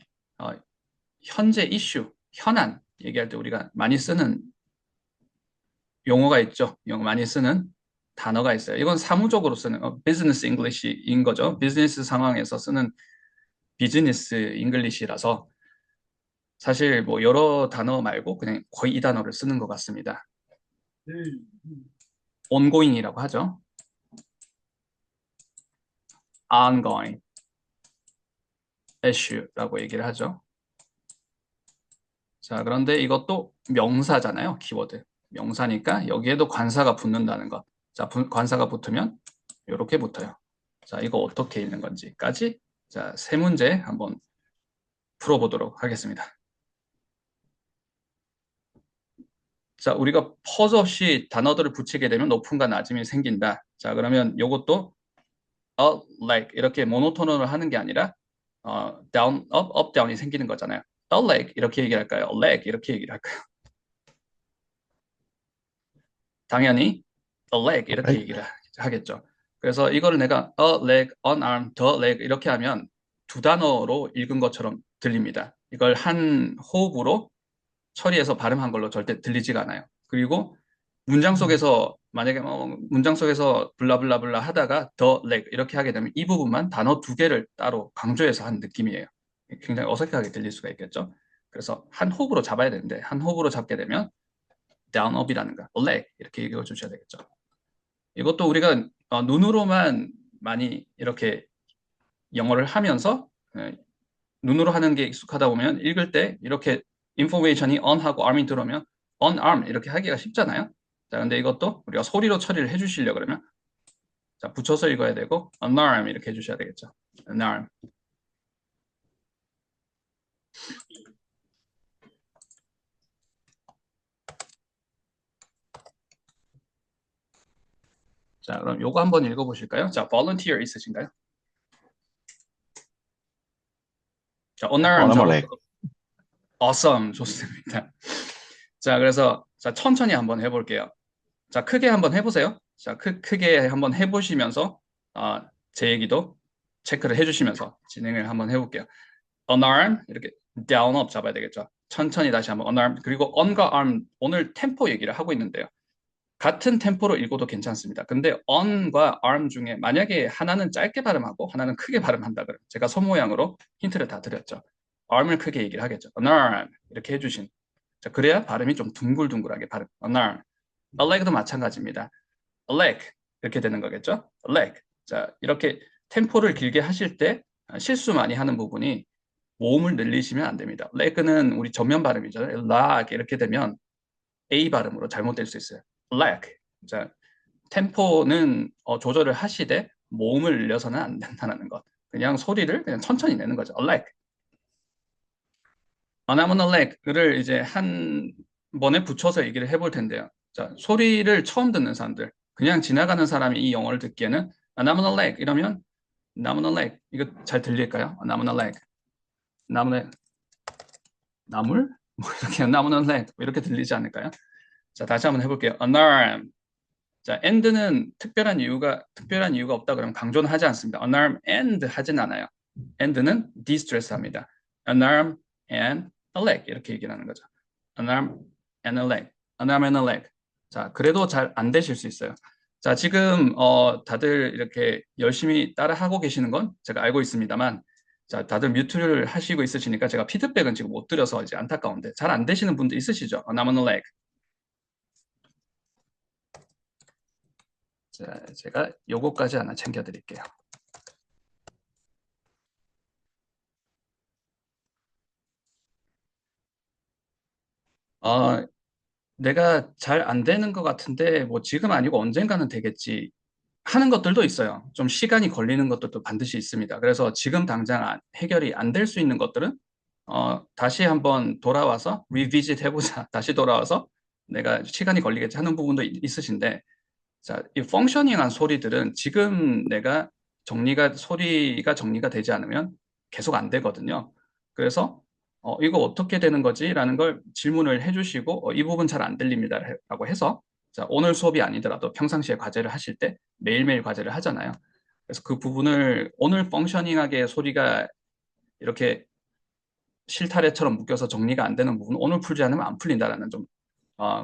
현재 이슈, 현안 얘기할 때 우리가 많이 쓰는 용어가 있죠. 용어 많이 쓰는 단어가 있어요. 이건 사무적으로 쓰는 비즈니스 잉글리시인 거죠. 비즈니스 상황에서 쓰는 비즈니스 잉글리시라서 사실 뭐 여러 단어 말고 그냥 거의 이 단어를 쓰는 것 같습니다. ongoing이라고 하죠. ongoing issue라고 얘기를 하죠. 자, 그런데 이것도 명사잖아요. 키워드. 명사니까 여기에도 관사가 붙는다는 것. 자, 관사가 붙으면 이렇게 붙어요. 자, 이거 어떻게 읽는 건지까지, 자, 세 문제 한번 풀어보도록 하겠습니다. 자, 우리가 퍼즈 없이 단어들을 붙이게 되면 높음과 낮음이 생긴다. 자, 그러면 이것도 like 이렇게 모노톤으로 하는 게 아니라 down, up, down이 생기는 거잖아요. a leg 이렇게 얘기할까요? a leg 이렇게 얘기를 할까요? 당연히 a leg 이렇게 얘기를 하겠죠. 그래서 이거를 내가 a leg, an arm, the leg 이렇게 하면 두 단어로 읽은 것처럼 들립니다. 이걸 한 호흡으로 처리해서 발음한 걸로 절대 들리지가 않아요. 그리고 문장 속에서 만약에 문장 속에서 블라블라블라 하다가 the leg 이렇게 하게 되면 이 부분만 단어 두 개를 따로 강조해서 한 느낌이에요. 굉장히 어색하게 들릴 수가 있겠죠. 그래서 한 호흡으로 잡아야 되는데 한 호흡으로 잡게 되면 down up이라는가 leg 이렇게 읽어 주셔야 되겠죠. 이것도 우리가 눈으로만 많이 이렇게 영어를 하면서 눈으로 하는 게 익숙하다 보면 읽을 때 이렇게 인포메이션이 on하고 arm이 들어오면 on arm 이렇게 하기가 쉽잖아요. 자, 근데 이것도 우리가 소리로 처리를 해주시려 그러면 자, 붙여서 읽어야 되고 an arm 이렇게 해주셔야 되겠죠. an arm. 자, 그럼 요거 한번 읽어보실까요? 자, volunteer 있으신가요? 자, on arm 원어머 적어. 렉. awesome 좋습니다. 자, 그래서 자, 천천히 한번 해볼게요. 자, 크게 한번 해보세요. 자, 크게 한번 해보시면서 제 얘기도 체크를 해주시면서 진행을 한번 해볼게요. unarm 이렇게 down up 잡아야 되겠죠. 천천히 다시 한번 unarm 그리고 on과 arm 오늘 템포 얘기를 하고 있는데요. 같은 템포로 읽어도 괜찮습니다. 근데 on과 arm 중에 만약에 하나는 짧게 발음하고 하나는 크게 발음한다 그러면 제가 손 모양으로 힌트를 다 드렸죠. arm을 크게 얘기를 하겠죠. an arm 이렇게 해주신. 자, 그래야 발음이 좀 둥글둥글하게 발음. an arm. a leg도 마찬가지입니다. a leg 이렇게 되는 거겠죠. a leg. 자, 이렇게 템포를 길게 하실 때 실수 많이 하는 부분이 모음을 늘리시면 안 됩니다. leg는 우리 전면 발음이죠. leg 이렇게 되면 A 발음으로 잘못될 수 있어요. leg. 자, 템포는 조절을 하시되 모음을 늘려서는 안 된다는 것. 그냥 소리를 그냥 천천히 내는 거죠. a leg. an arm and a leg를 이제 한 번에 붙여서 얘기를 해볼 텐데요. 자, 소리를 처음 듣는 사람들, 그냥 지나가는 사람이 이 영어를 듣기에는 an arm and a leg 이러면 an arm and a leg 이거 잘 들릴까요? an arm and a leg. 나무네 나물? 뭐 이렇게 an arm and a leg 이렇게 들리지 않을까요? 자, 다시 한번 해볼게요. an arm. 자, and는 특별한 이유가 없다 그러면 강조는 하지 않습니다. an arm and 하진 않아요. and는 distress 합니다. an arm and a leg 이렇게 얘기를 하는 거죠. an arm and a leg. an arm and a leg. 자, 그래도 잘 안 되실 수 있어요. 자, 지금 다들 이렇게 열심히 따라 하고 계시는 건 제가 알고 있습니다만, 자, 다들 뮤트를 하시고 있으시니까 제가 피드백은 지금 못 드려서 이제 안타까운데 잘 안 되시는 분들 있으시죠? an arm and a leg. 자, 제가 요거까지 하나 챙겨드릴게요. 내가 잘 안 되는 것 같은데 뭐 지금 아니고 언젠가는 되겠지 하는 것들도 있어요. 좀 시간이 걸리는 것들도 반드시 있습니다. 그래서 지금 당장 해결이 안 될 수 있는 것들은 다시 한번 돌아와서 리비짓 해보자. 다시 돌아와서 내가 시간이 걸리겠지 하는 부분도 있으신데, 자, 이 펑셔닝한 소리들은 지금 내가 소리가 정리가 되지 않으면 계속 안 되거든요. 그래서 이거 어떻게 되는 거지? 라는 걸 질문을 해주시고 이 부분 잘 안 들립니다. 라고 해서 자, 오늘 수업이 아니더라도 평상시에 과제를 하실 때 매일매일 과제를 하잖아요. 그래서 그 부분을 오늘 펑셔닝하게 소리가 이렇게 실타래처럼 묶여서 정리가 안 되는 부분 오늘 풀지 않으면 안 풀린다라는 좀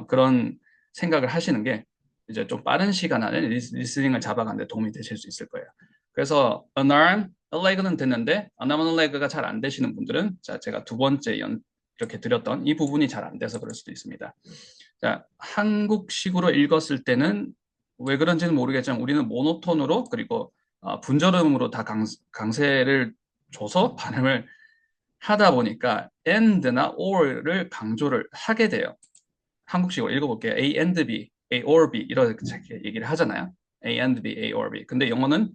그런 생각을 하시는 게 이제 좀 빠른 시간 안에 리스닝을 잡아가는 데 도움이 되실 수 있을 거예요. 그래서 an arm, a leg는 됐는데 an arm and a leg가 잘 안 되시는 분들은 자, 제가 두 번째 이렇게 드렸던 이 부분이 잘 안 돼서 그럴 수도 있습니다. 자, 한국식으로 읽었을 때는 왜 그런지는 모르겠지만 우리는 모노톤으로 그리고 분절음으로 다 강세를 줘서 발음을 하다 보니까 and나 or를 강조를 하게 돼요. 한국식으로 읽어볼게요. A and B, A or B 이렇게 얘기를 하잖아요. A and B, A or B. 근데 영어는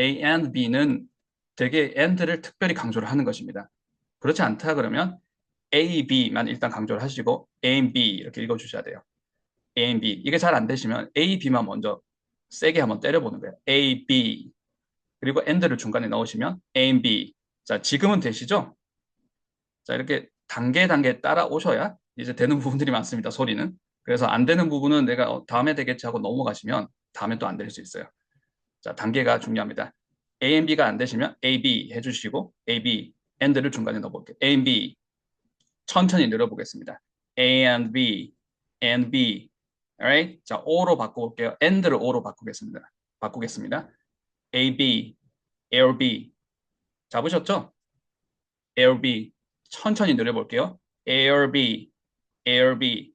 A and B는 되게 and를 특별히 강조를 하는 것입니다. 그렇지 않다 그러면 A, B만 일단 강조를 하시고 A and B 이렇게 읽어주셔야 돼요. A and B. 이게 잘 안 되시면 A, B만 먼저 세게 한번 때려보는 거예요. A, B. 그리고 and를 중간에 넣으시면 A and B. 자, 지금은 되시죠? 자, 이렇게 단계 따라오셔야 이제 되는 부분들이 많습니다. 소리는. 그래서 안 되는 부분은 내가 다음에 되겠지 하고 넘어가시면 다음에 또 안 될 수 있어요. 자, 단계가 중요합니다. A and B가 안 되시면 A, B 해주시고 A, B, and를 중간에 넣어볼게요. A and B 천천히 늘어보겠습니다. A and B, and B. Alright? 자, O로 바꿔볼게요. and를 O로 바꾸겠습니다. A, B, A or B. 잡으셨죠? A or B. 천천히 늘려볼게요. A or B, A or B.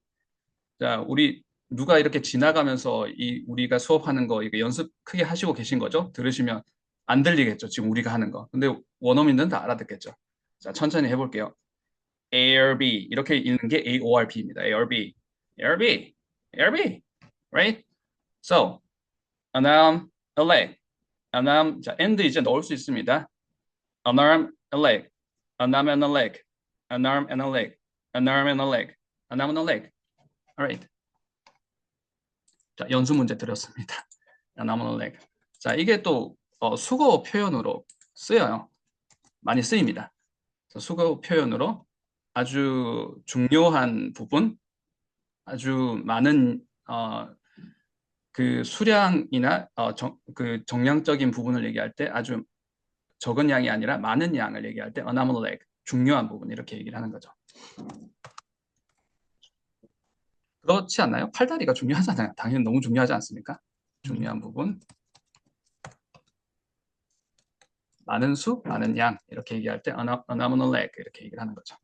자, 우리 누가 이렇게 지나가면서 우리가 수업하는 거 이거 연습 크게 하시고 계신 거죠? 들으시면 안 들리겠죠? 지금 우리가 하는 거. 근데 원어민들은 다 알아듣겠죠? 자, 천천히 해볼게요. A or B 이렇게 읽는 게 A O R B입니다. A or B, A or B, A or B, right? So, an arm, a leg, an arm. 자, and 이제 넣을 수 있습니다. An arm, a leg, an arm and a leg, an arm and a leg, an arm and a leg, an arm and a leg. Alright. 자, 연수 문제 드렸습니다. an arm and a leg. 자, 이게 또 수거 표현으로 쓰여요. 많이 쓰입니다. 수거 표현으로 아주 중요한 부분, 아주 많은 그 수량이나 그 정량적인 부분을 얘기할 때 아주 적은 양이 아니라 많은 양을 얘기할 때 an arm and a leg, 중요한 부분 이렇게 얘기를 하는 거죠. 그렇지 않나요? 팔다리가 중요하잖아요. 당연히 너무 중요하지 않습니까? 중요한 부분. 많은 수, 많은 양 이렇게 얘기할 때 a nominal leg 이렇게 얘기를 하는 거죠.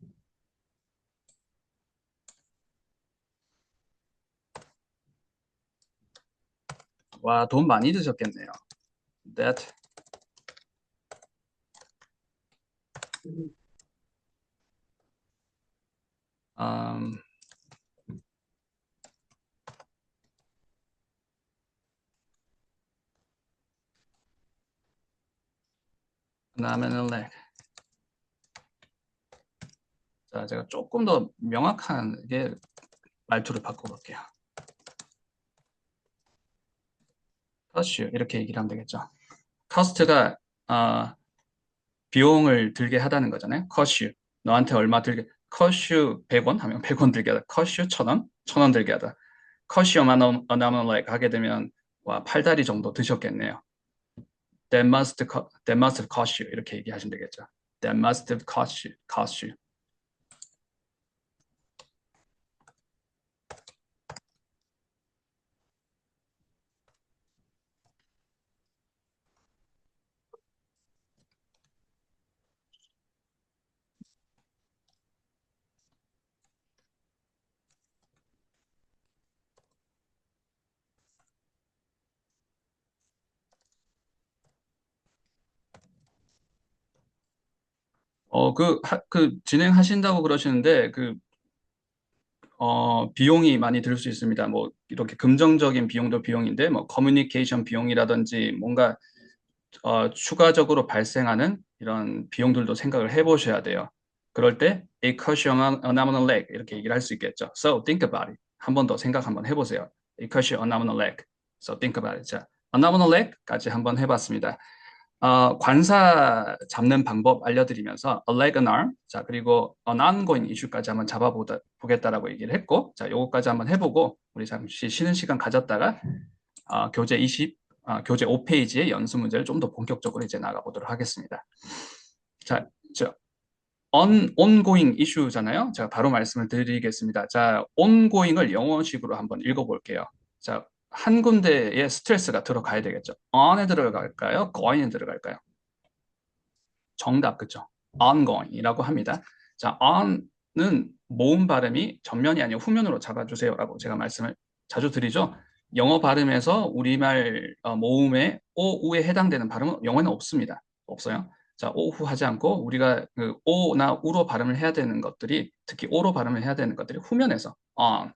와, 돈 많이 드셨겠네요. That um, nominal leg. 자, 제가 조금 더 명확하게 말투를 바꿔볼게요. cost 이렇게 얘기를 하면 되겠죠. cost가 비용을 들게 하다는 거잖아요. cost 너한테 얼마 들게 cost 100원 하면 100원 들게 하다. cost 1000원, 1000원 들게 하다. cost a nominal leg 하게 되면 와, 8다리 정도 드셨겠네요. That must cost you 이렇게 얘기하시면 되겠죠. That must cost you. 그 진행하신다고 그러시는데 비용이 많이 들 수 있습니다. 뭐 이렇게 금전적인 비용도 비용인데 뭐 커뮤니케이션 비용이라든지 뭔가 추가적으로 발생하는 이런 비용들도 생각을 해보셔야 돼요. 그럴 때 it costs you a nominal leg 이렇게 얘기를 할 수 있겠죠. So think about it. 한 번 더 생각 한번 해보세요. It costs you a nominal leg. So think about it. 자, a nominal leg까지 한번 해봤습니다. 관사 잡는 방법 알려드리면서 a leg, an arm, 자 그리고 an ongoing issue까지 한번 잡아보겠다라고 얘기를 했고, 자 요거까지 한번 해보고 우리 잠시 쉬는 시간 가졌다가 교재 5페이지의 연습 문제를 좀 더 본격적으로 이제 나가보도록 하겠습니다. 자, ongoing issue잖아요. 제가 바로 말씀을 드리겠습니다. 자, ongoing을 영어식으로 한번 읽어볼게요. 자, 한 군데에 스트레스가 들어가야 되겠죠. on에 들어갈까요? going에 들어갈까요? 정답, 그죠? ongoing이라고 합니다. 자, on은 모음 발음이 전면이 아니고 후면으로 잡아주세요라고 제가 말씀을 자주 드리죠. 영어 발음에서 우리말 모음의 오, 우에 해당되는 발음은 영어에는 없습니다. 없어요. 자, 오후 하지 않고 우리가 그 오나 우로 발음을 해야 되는 것들이 특히 오로 발음을 해야 되는 것들이 후면에서 on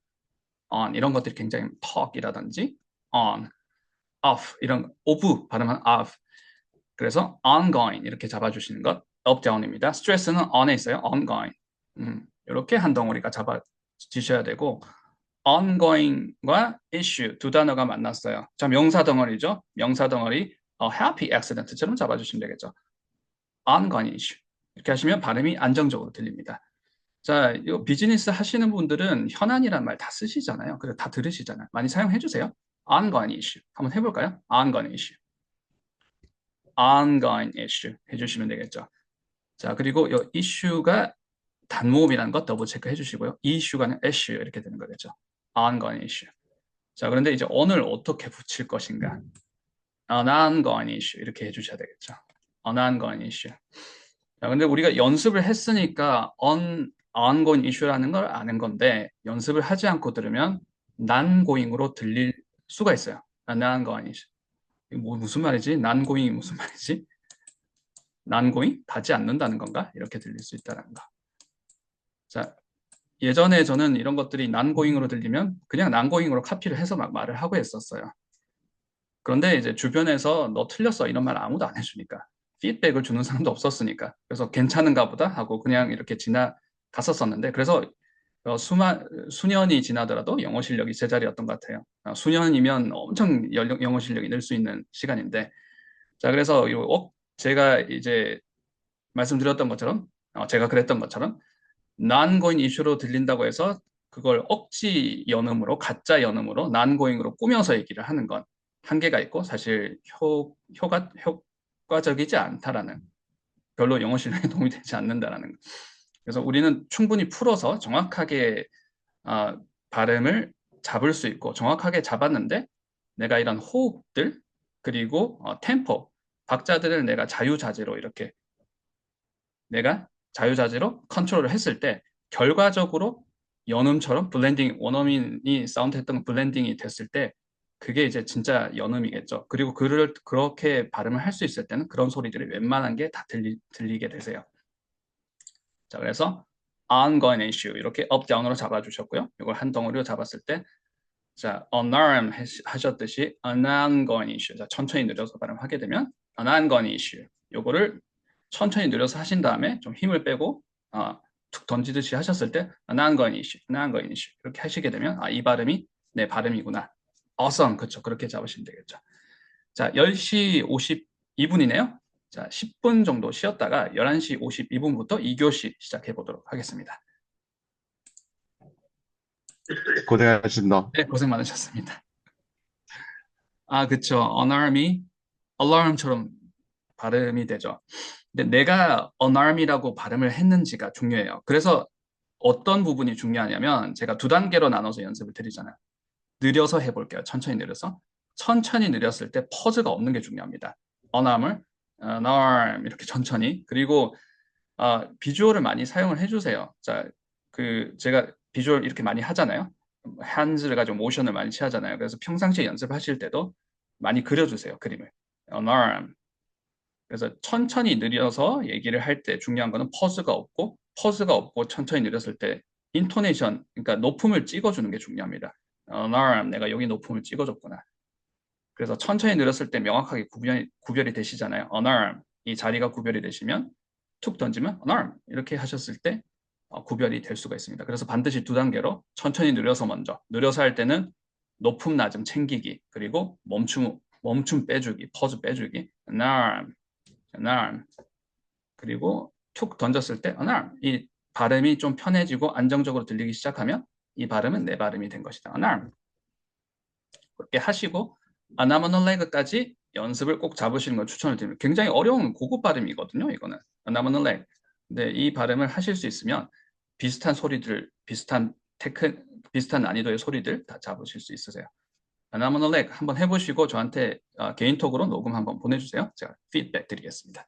이런 것들이 굉장히 talk이라든지 on, off 이런 오브 발음은 off 그래서 ongoing 이렇게 잡아주시는 것 up down입니다. 스트레스는 on에 있어요. ongoing 이렇게 한 덩어리가 잡아주셔야 되고 ongoing과 issue 두 단어가 만났어요. 자, 명사 덩어리죠. 명사 덩어리 happy accident처럼 잡아주시면 되겠죠. ongoing issue 이렇게 하시면 발음이 안정적으로 들립니다. 자, 이 비즈니스 하시는 분들은 현안이란 말 다 쓰시잖아요. 그래서 다 들으시잖아요. 많이 사용해 주세요. ongoing issue 한번 해볼까요? ongoing issue, ongoing issue 해주시면 되겠죠. 자, 그리고 이 issue가 단모음이라는 것 더블 체크 해주시고요. 이 issue가 아니라 issue 이렇게 되는 거겠죠. ongoing issue. 자, 그런데 이제 on을 어떻게 붙일 것인가? an ongoing issue 이렇게 해주셔야 되겠죠. an ongoing issue. 자, 근데 우리가 연습을 했으니까 ongoing issue라는 걸 아는 건데 연습을 하지 않고 들으면 non-going으로 들릴 수가 있어요. non-going issue. 뭐 무슨 말이지? non-going이 무슨 말이지? non-going? 가지 않는다는 건가? 이렇게 들릴 수 있다는 거. 자, 예전에 저는 이런 것들이 non-going으로 들리면 그냥 non-going으로 카피를 해서 막 말을 하고 했었어요. 그런데 이제 주변에서 너 틀렸어 이런 말 아무도 안 해주니까 피드백을 주는 사람도 없었으니까 그래서 괜찮은가 보다 하고 그냥 이렇게 지나갔었었는데 그래서 수년이 지나더라도 영어 실력이 제자리였던 것 같아요. 수년이면 엄청 영어 실력이 늘 수 있는 시간인데 자 그래서 제가 이제 말씀드렸던 것처럼 제가 그랬던 것처럼 non-going issue로 들린다고 해서 그걸 억지 연음으로 가짜 연음으로 non-going으로 꾸며서 얘기를 하는 건 한계가 있고 사실 효과적이지 않다라는 별로 영어 실력에 도움이 되지 않는다라는 거. 그래서 우리는 충분히 풀어서 정확하게 발음을 잡을 수 있고 정확하게 잡았는데 내가 이런 호흡들 그리고 템포 박자들을 내가 자유자재로 이렇게 내가 자유자재로 컨트롤을 했을 때 결과적으로 연음처럼 블렌딩, 원어민이 사운드했던 블렌딩이 됐을 때 그게 이제 진짜 연음이겠죠. 그리고 그렇게 발음을 할 수 있을 때는 그런 소리들이 웬만한 게 다 들리게 되세요. 자, 그래서 ongoing issue 이렇게 up, down으로 잡아주셨고요. 이걸 한 덩어리로 잡았을 때 자, alarm 하셨듯이 an ongoing issue. 자, 천천히 느려서 발음하게 되면 an ongoing issue. 요거를 천천히 느려서 하신 다음에 좀 힘을 빼고 툭 던지듯이 하셨을 때 an ongoing issue, an ongoing issue 이렇게 하시게 되면 이 발음이 내 발음이구나. awesome. 그렇죠. 그렇게 잡으시면 되겠죠. 자, 10시 52분이네요. 자, 10분 정도 쉬었다가 11시 52분부터 2교시 시작해 보도록 하겠습니다. 고생하셨습니다. 네, 고생 많으셨습니다. 그쵸. alarm이 alarm처럼 발음이 되죠. 근데 내가 alarm이라고 발음을 했는지가 중요해요. 그래서 어떤 부분이 중요하냐면 제가 2단계로 나눠서 연습을 드리잖아요. 느려서 해볼게요. 천천히 느려서. 천천히 느렸을 때 퍼즈가 없는 게 중요합니다. alarm을 alarm 이렇게 천천히. 그리고 비주얼을 많이 사용을 해주세요. 자, 제가 비주얼 이렇게 많이 하잖아요. hands를 가지고 모션을 많이 취하잖아요. 그래서 평상시에 연습하실 때도 많이 그려주세요. 그림을. alarm. 그래서 천천히 느려서 얘기를 할 때 중요한 거는 퍼즈가 없고 천천히 느렸을 때 인토네이션, 그러니까 높음을 찍어주는 게 중요합니다. alarm, 내가 여기 높음을 찍어줬구나. 그래서 천천히 느렸을 때 명확하게 구별이 되시잖아요. alarm, 이 자리가 구별이 되시면 툭 던지면 alarm 이렇게 하셨을 때 구별이 될 수가 있습니다. 그래서 반드시 2단계로 천천히 느려서 먼저, 느려서 할 때는 높음 낮음 챙기기, 그리고 멈춤 빼주기, 퍼즈 빼주기, alarm, alarm, 그리고 툭 던졌을 때 alarm, 이 발음이 좀 편해지고 안정적으로 들리기 시작하면 이 발음은 내 발음이 된 것이다. alarm. 그렇게 하시고 아나모널레그까지 연습을 꼭 잡으시는 걸 추천을 드립니다. 굉장히 어려운 고급 발음이거든요. 이거는 아나모널레그. 근데 이 발음을 하실 수 있으면 비슷한 소리들, 비슷한 난이도의 소리들 다 잡으실 수 있으세요. 아나모널레그 한번 해보시고 저한테 개인톡으로 녹음 한번 보내주세요. 제가 피드백 드리겠습니다.